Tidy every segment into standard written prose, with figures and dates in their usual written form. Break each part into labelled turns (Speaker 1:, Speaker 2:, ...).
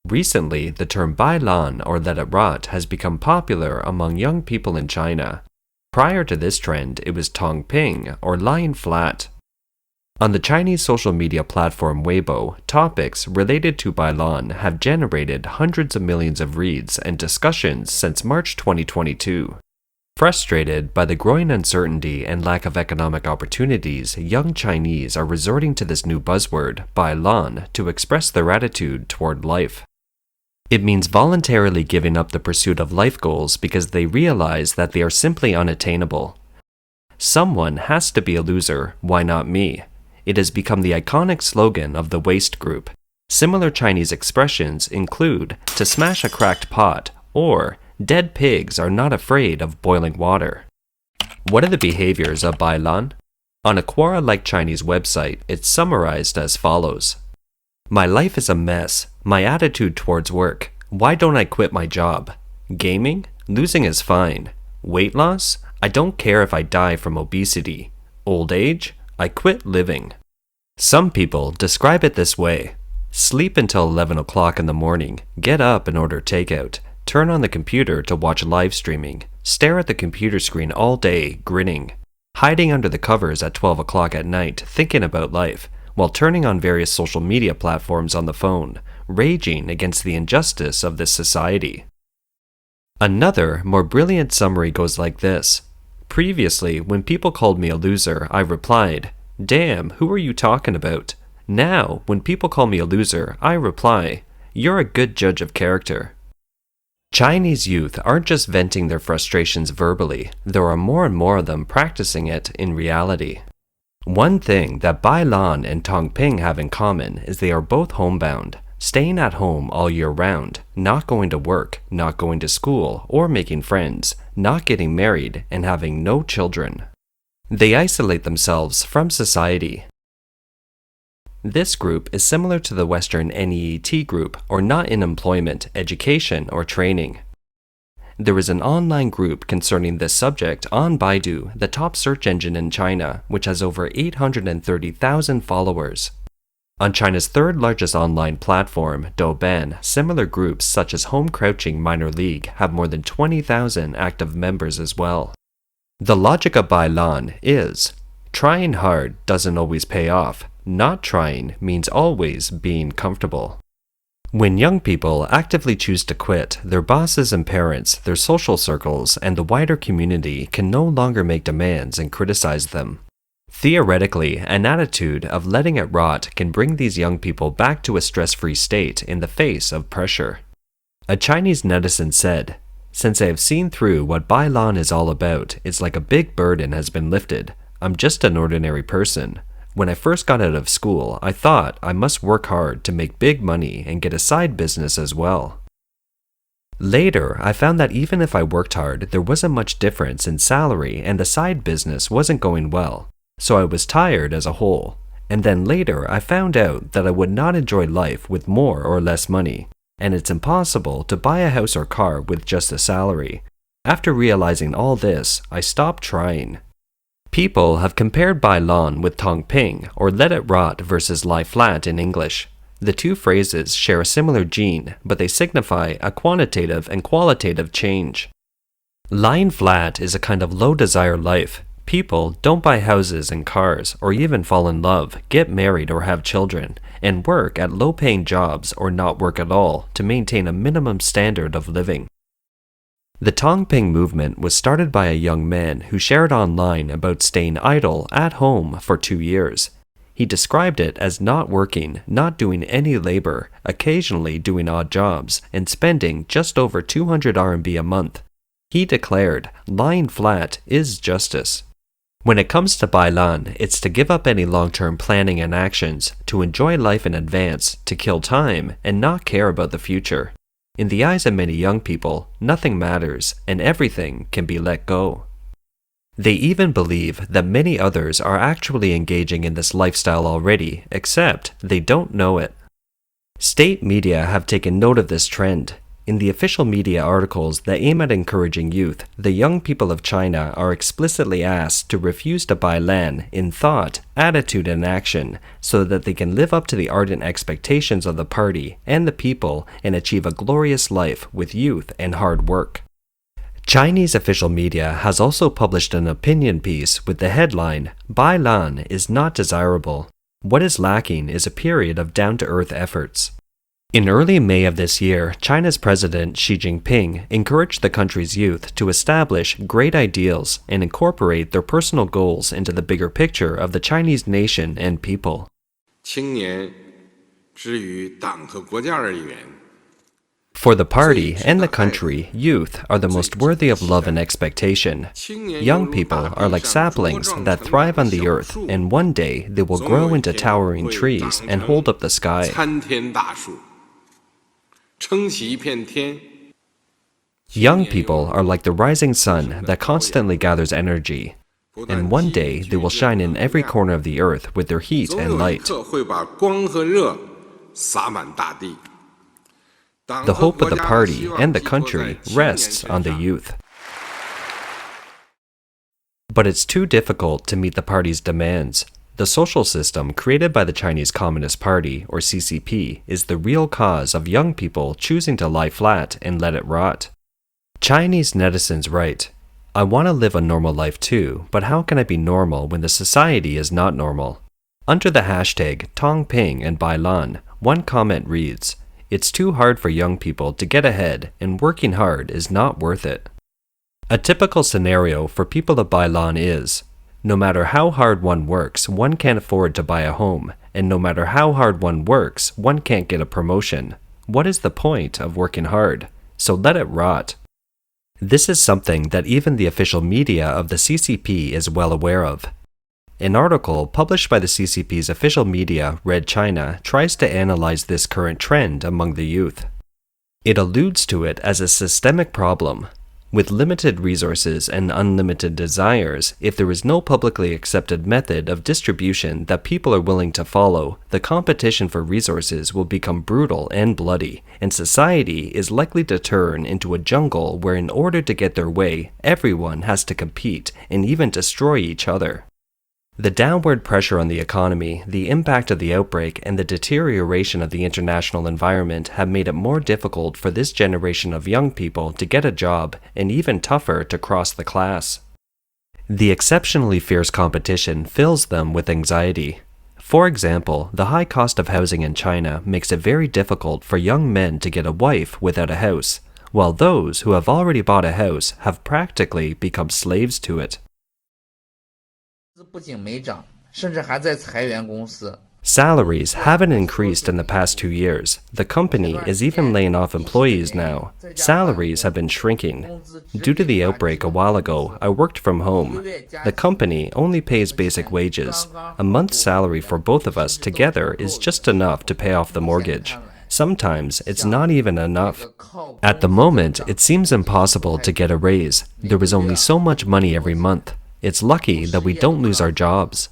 Speaker 1: Recently, the term bailan or let it rot has become popular among young people in China. Prior to this trend, it was tang or lying flat. On the Chinese social media platform Weibo, topics related to bailan have generated hundreds of millions of reads and discussions since March 2022. Frustrated by the growing uncertainty and lack of economic opportunities, young Chinese are resorting to this new buzzword, bailan, to express their attitude toward life. It means voluntarily giving up the pursuit of life goals because they realize that they are simply unattainable. Someone has to be a loser, why not me? It has become the iconic slogan of the waste group. Similar Chinese expressions include to smash a cracked pot or dead pigs are not afraid of boiling water. What are the behaviors of bailan? On a Quora-like Chinese website, it's summarized as follows. My life is a mess. My attitude towards work. Why don't I quit my job? Gaming? Losing is fine. Weight loss? I don't care if I die from obesity. Old age? I quit living. Some people describe it this way. Sleep until 11 o'clock in the morning. Get up and order takeout. Turn on the computer to watch live streaming. Stare at the computer screen all day, grinning. Hiding under the covers at 12 o'clock at night, thinking about life, while turning on various social media platforms on the phone, raging against the injustice of this society. Another, more brilliant summary goes like this. Previously, when people called me a loser, I replied, "Damn, who are you talking about?" Now, when people call me a loser, I reply, "You're a good judge of character." Chinese youth aren't just venting their frustrations verbally, there are more and more of them practicing it in reality. One thing that bailan and tangping have in common is they are both homebound, staying at home all year round, not going to work, not going to school or making friends, not getting married, and having no children. They isolate themselves from society. This group is similar to the Western NEET group, or not in employment, education, or training. There is an online group concerning this subject on Baidu, the top search engine in China, which has over 830,000 followers. On China's third largest online platform, Douban, similar groups such as Home Crouching Minor League have more than 20,000 active members as well. The logic of bailan is, trying hard doesn't always pay off. Not trying means always being comfortable. When young people actively choose to quit, their bosses and parents, their social circles, and the wider community can no longer make demands and criticize them. Theoretically, an attitude of letting it rot can bring these young people back to a stress-free state in the face of pressure. A Chinese netizen said, "Since I have seen through what bailan is all about, it's like a big burden has been lifted. I'm just an ordinary person. When I first got out of school, I thought I must work hard to make big money and get a side business as well. Later, I found that even if I worked hard, there wasn't much difference in salary and the side business wasn't going well. So I was tired as a whole. And then later, I found out that I would not enjoy life with more or less money. And it's impossible to buy a house or car with just a salary. After realizing all this, I stopped trying." People have compared bailan with tangping, or let it rot versus lie flat in English. The two phrases share a similar gene, but they signify a quantitative and qualitative change. Lying flat is a kind of low desire life. People don't buy houses and cars, or even fall in love, get married or have children, and work at low-paying jobs or not work at all to maintain a minimum standard of living. The Tongping movement was started by a young man who shared online about staying idle at home for 2 years. He described it as not working, not doing any labor, occasionally doing odd jobs, and spending just over 200 RMB a month. He declared, lying flat is justice. When it comes to bailan, it's to give up any long-term planning and actions, to enjoy life in advance, to kill time, and not care about the future. In the eyes of many young people, nothing matters, and everything can be let go. They even believe that many others are actually engaging in this lifestyle already, except they don't know it. State media have taken note of this trend. In the official media articles that aim at encouraging youth, the young people of China are explicitly asked to refuse to bailan in thought, attitude, and action so that they can live up to the ardent expectations of the party and the people and achieve a glorious life with youth and hard work. Chinese official media has also published an opinion piece with the headline, "Bailan is not desirable. What is lacking is a period of down-to-earth efforts." In early May of this year, China's President Xi Jinping encouraged the country's youth to establish great ideals and incorporate their personal goals into the bigger picture of the Chinese nation and people.
Speaker 2: 青年之于党和国家而言
Speaker 1: For the party and the country, youth are the most worthy of love and expectation. Young people are like saplings that thrive on the earth, and one day they will grow into towering trees and hold up the sky. Young people are like the rising sun that constantly gathers energy, and one day they will shine in every corner of the earth with their heat and light. The hope of the party and the country rests on the youth. But it's too difficult to meet the party's demands. The social system created by the Chinese Communist Party, or CCP, is the real cause of young people choosing to lie flat and let it rot. Chinese netizens write, "I want to live a normal life too, but how can I be normal when the society is not normal?" Under the hashtag tang and bailan, one comment reads, "It's too hard for young people to get ahead, and working hard is not worth it." A typical scenario for people of bailan is, no matter how hard one works, one can't afford to buy a home, and no matter how hard one works, one can't get a promotion. What is the point of working hard? So let it rot. This is something that even the official media of the CCP is well aware of. An article published by the CCP's official media, Red China, tries to analyze this current trend among the youth. It alludes to it as a systemic problem. With limited resources and unlimited desires, if there is no publicly accepted method of distribution that people are willing to follow, the competition for resources will become brutal and bloody, and society is likely to turn into a jungle where in order to get their way, everyone has to compete and even destroy each other. The downward pressure on the economy, the impact of the outbreak, and the deterioration of the international environment have made it more difficult for this generation of young people to get a job, and even tougher to cross the class. The exceptionally fierce competition fills them with anxiety. For example, the high cost of housing in China makes it very difficult for young men to get a wife without a house, while those who have already bought a house have practically become slaves to it. Salaries haven't increased in the past 2 years. The company is even laying off employees now. Salaries have been shrinking. Due to the outbreak a while ago, I worked from home. The company only pays basic wages. A month's salary for both of us together is just enough to pay off the mortgage. Sometimes it's not even enough. At the moment, it seems impossible to get a raise. There is only so much money every month. It's lucky that we don't lose our jobs.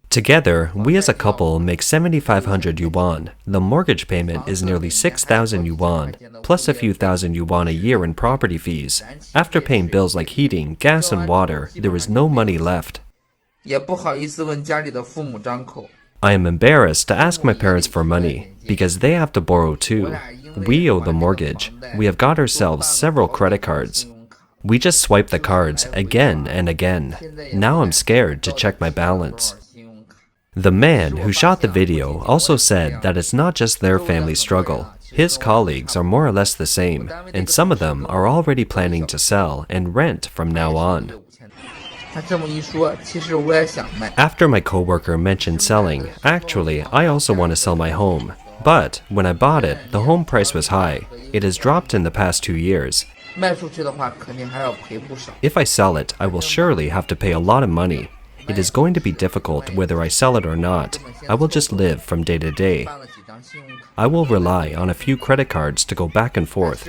Speaker 1: Together, we as a couple make 7,500 yuan. The mortgage payment is nearly 6,000 yuan, plus a few thousand yuan a year in property fees. After paying bills like heating, gas, and water, there is no money left. I am embarrassed to ask my parents for money, because they have to borrow too. We owe the mortgage. We have got ourselves several credit cards. We just swipe the cards again and again. Now I'm scared to check my balance. The man who shot the video also said that it's not just their family struggle. His colleagues are more or less the same, and some of them are already planning to sell and rent from now on. After my coworker mentioned selling, actually, I also want to sell my home. But when I bought it, the home price was high. It has dropped in the past 2 years. If I sell it, I will surely have to pay a lot of money. It is going to be difficult whether I sell it or not. I will just live from day to day. I will rely on a few credit cards to go back and forth.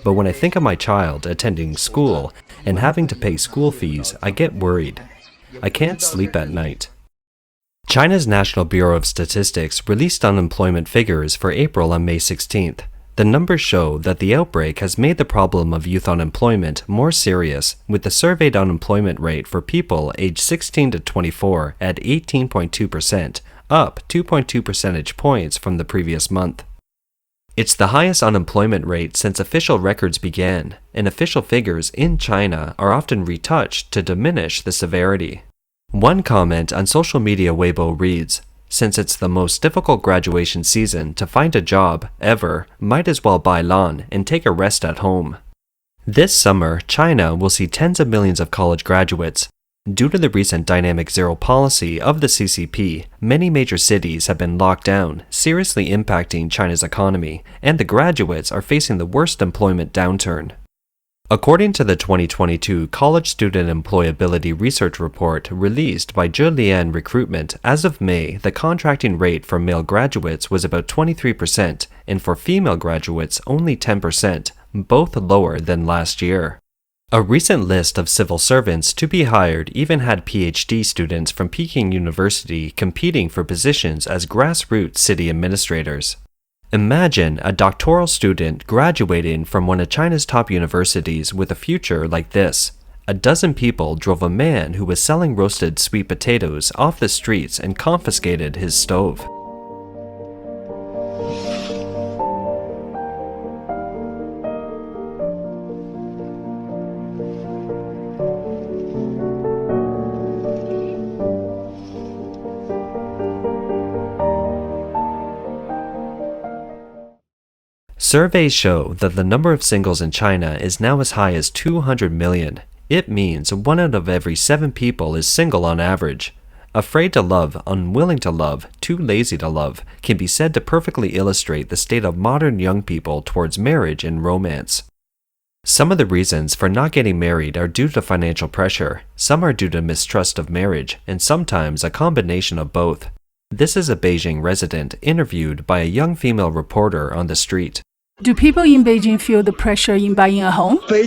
Speaker 1: But when I think of my child attending school and having to pay school fees, I get worried. I can't sleep at night. China's National Bureau of Statistics released unemployment figures for April on May 16th. The numbers show that the outbreak has made the problem of youth unemployment more serious, with the surveyed unemployment rate for people aged 16 to 24 at 18.2%, up 2.2 percentage points from the previous month. It's the highest unemployment rate since official records began, and official figures in China are often retouched to diminish the severity. One comment on social media Weibo reads, "Since it's the most difficult graduation season to find a job ever, might as well bailan and take a rest at home." This summer, China will see tens of millions of college graduates. Due to the recent dynamic zero policy of the CCP, many major cities have been locked down, seriously impacting China's economy, and the graduates are facing the worst employment downturn. According to the 2022 College Student Employability Research Report released by Zhelian Recruitment, as of May, the contracting rate for male graduates was about 23%, and for female graduates only 10%, both lower than last year. A recent list of civil servants to be hired even had PhD students from Peking University competing for positions as grassroots city administrators. Imagine a doctoral student graduating from one of China's top universities with a future like this. A dozen people drove a man who was selling roasted sweet potatoes off the streets and confiscated his stove. Surveys show that the number of singles in China is now as high as 200 million. It means 1 out of every 7 people is single on average. Afraid to love, unwilling to love, too lazy to love can be said to perfectly illustrate the state of modern young people towards marriage and romance. Some of the reasons for not getting married are due to financial pressure, some are due to mistrust of marriage, and sometimes a combination of both. This is a Beijing resident interviewed by a young female reporter on the street.
Speaker 3: Do people in Beijing feel the pressure in buying a home?
Speaker 1: The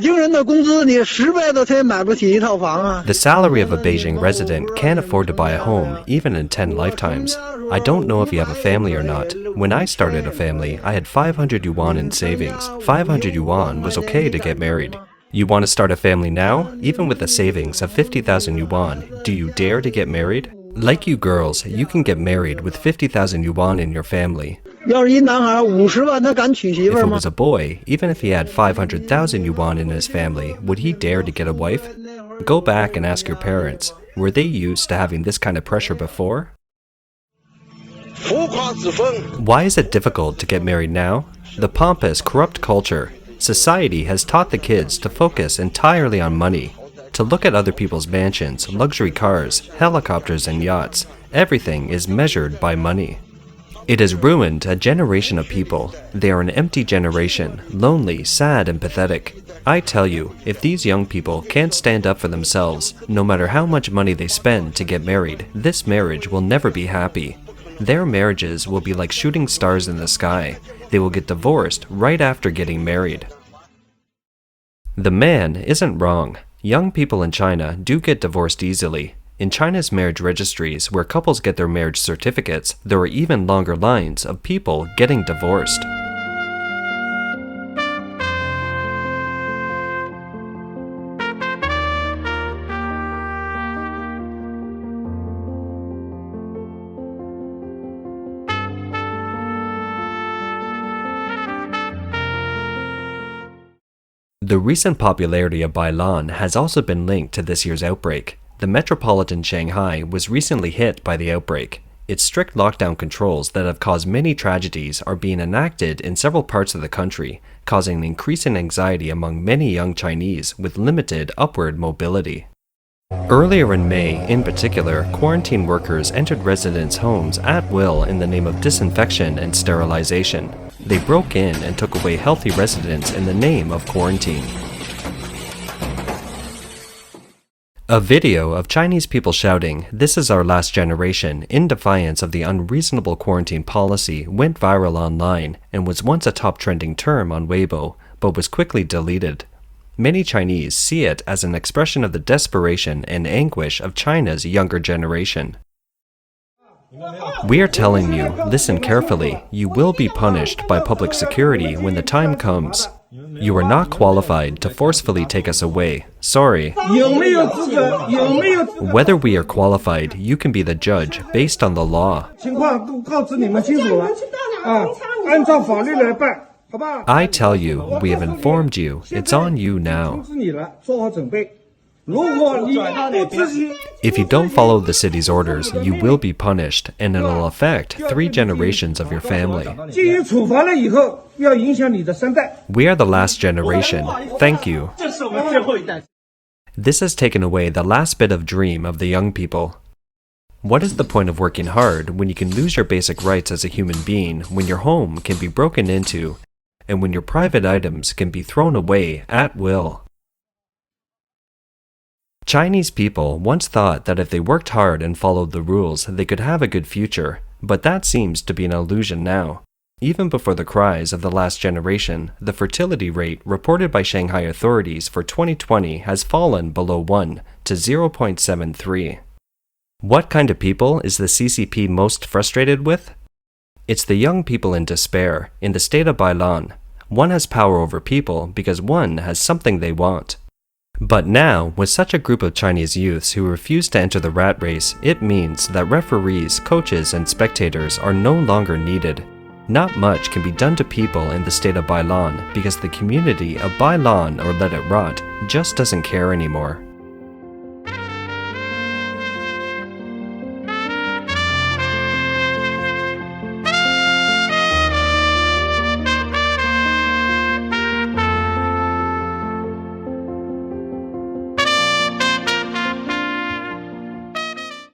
Speaker 1: salary of a Beijing resident can't afford to buy a home, even in 10 lifetimes. I don't know if you have a family or not. When I started a family, I had 500 yuan in savings. 500 yuan was okay to get married. You want to start a family now? Even with a savings of 50,000 yuan, do you dare to get married? Like you girls, you can get married with 50,000 yuan in your family. If it was a boy, even if he had 500,000 yuan in his family, would he dare to get a wife? Go back and ask your parents. Were they used to having this kind of pressure before? Why is it difficult to get married now? The pompous, corrupt culture. Society has taught the kids to focus entirely on money, to look at other people's mansions, luxury cars, helicopters, and yachts. Everything is measured by money. It has ruined a generation of people. They are an empty generation, lonely, sad, and pathetic. I tell you, if these young people can't stand up for themselves, no matter how much money they spend to get married, this marriage will never be happy. Their marriages will be like shooting stars in the sky. They will get divorced right after getting married. The man isn't wrong. Young people in China do get divorced easily. In China's marriage registries, where couples get their marriage certificates, there are even longer lines of people getting divorced. The recent popularity of bailan has also been linked to this year's outbreak. The metropolitan Shanghai was recently hit by the outbreak. Its strict lockdown controls that have caused many tragedies are being enacted in several parts of the country, causing increasing anxiety among many young Chinese with limited upward mobility. Earlier in May, in particular, quarantine workers entered residents' homes at will in the name of disinfection and sterilization. They broke in and took away healthy residents in the name of quarantine. A video of Chinese people shouting, "This is our last generation," in defiance of the unreasonable quarantine policy went viral online and was once a top trending term on Weibo, but was quickly deleted. Many Chinese see it as an expression of the desperation and anguish of China's younger generation. We are telling you, listen carefully, you will be punished by public security when the time comes. You are not qualified to forcefully take us away. Sorry. Whether we are qualified, you can be the judge based on the law. I tell you, we have informed you. It's on you now. If you don't follow the city's orders, you will be punished, and it'll affect 3 generations of your family. We are the last generation. Thank you. This has taken away the last bit of dream of the young people. What is the point of working hard when you can lose your basic rights as a human being, when your home can be broken into, and when your private items can be thrown away at will? Chinese people once thought that if they worked hard and followed the rules, they could have a good future, but that seems to be an illusion now. Even before the cries of the last generation, the fertility rate reported by Shanghai authorities for 2020 has fallen below 1 to 0.73. What kind of people is the CCP most frustrated with? It's the young people in despair, in the state of bailan. One has power over people because one has something they want. But now, with such a group of Chinese youths who refuse to enter the rat race, it means that referees, coaches, and spectators are no longer needed. Not much can be done to people in the state of bailan because the community of bailan or let it rot just doesn't care anymore.